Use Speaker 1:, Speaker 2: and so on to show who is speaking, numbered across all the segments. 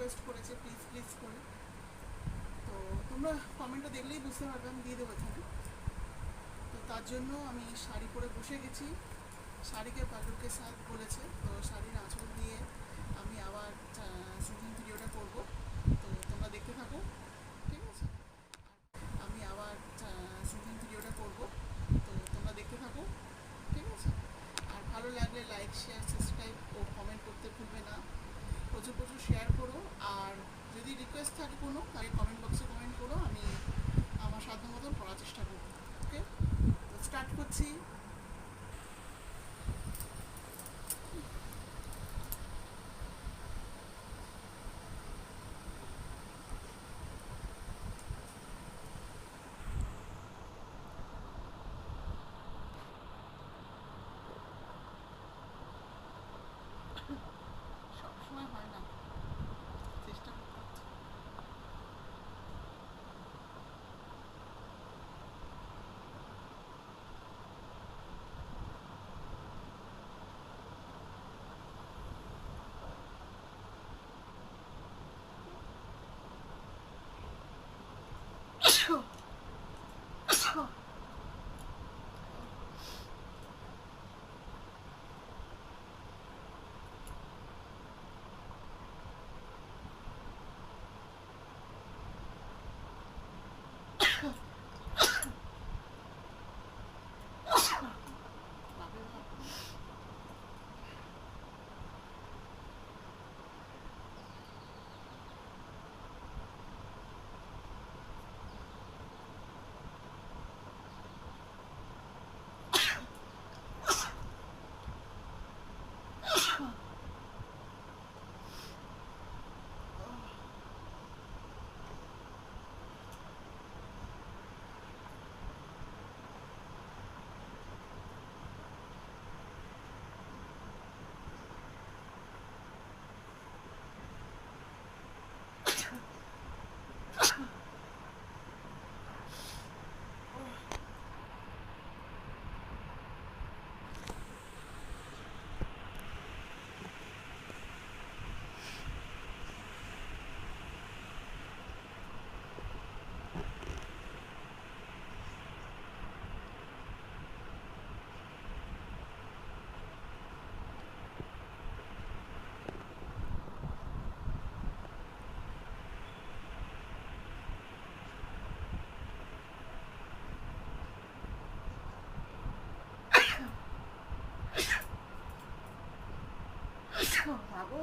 Speaker 1: Request করেছে please please করে। তো তোমরা কমেন্টটা দেখলেই বুঝতে পারবে, আমি দিয়ে দেবো এখানে। তো তার জন্য আমি শাড়ি পরে বসে গেছি। শাড়িকে পাল্লুকে সাথ বলেছে, তো শাড়ির আঁচল দিয়ে আমি আবার শুটিং ভিডিওটা করব। তো তোমরা দেখতে থাকো, ঠিক আছে? আমি আবার শুটিং ভিডিওটা করব, তো তোমরা দেখতে থাকো, ঠিক আছে? আর ভালো লাগলে লাইক শেয়ার সাবস্ক্রাইব ও কমেন্ট করতে ভুলবে না। প্রচুর প্রচুর শেয়ার করো। আর যদি রিকোয়েস্ট থাকে কোনো, তাহলে কমেন্ট বক্সে কমেন্ট করো, আমি আমার সাধ্য মতন করার চেষ্টা করবো। ওকে, তো স্টার্ট করছি। সবসময় হয় না, চেষ্টা করতে হচ্ছে। বাবু,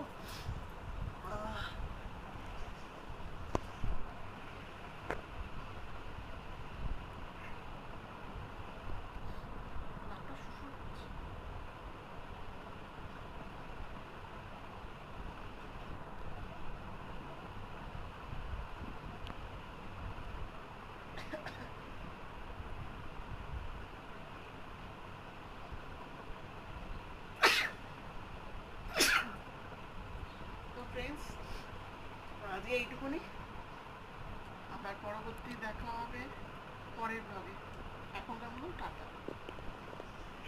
Speaker 1: তো ফ্রেন্ডস, আজকে এইটুকুনি। আবার পরবর্তী দেখা হবে পরের ভাবে। এখনকার মতো টাটা।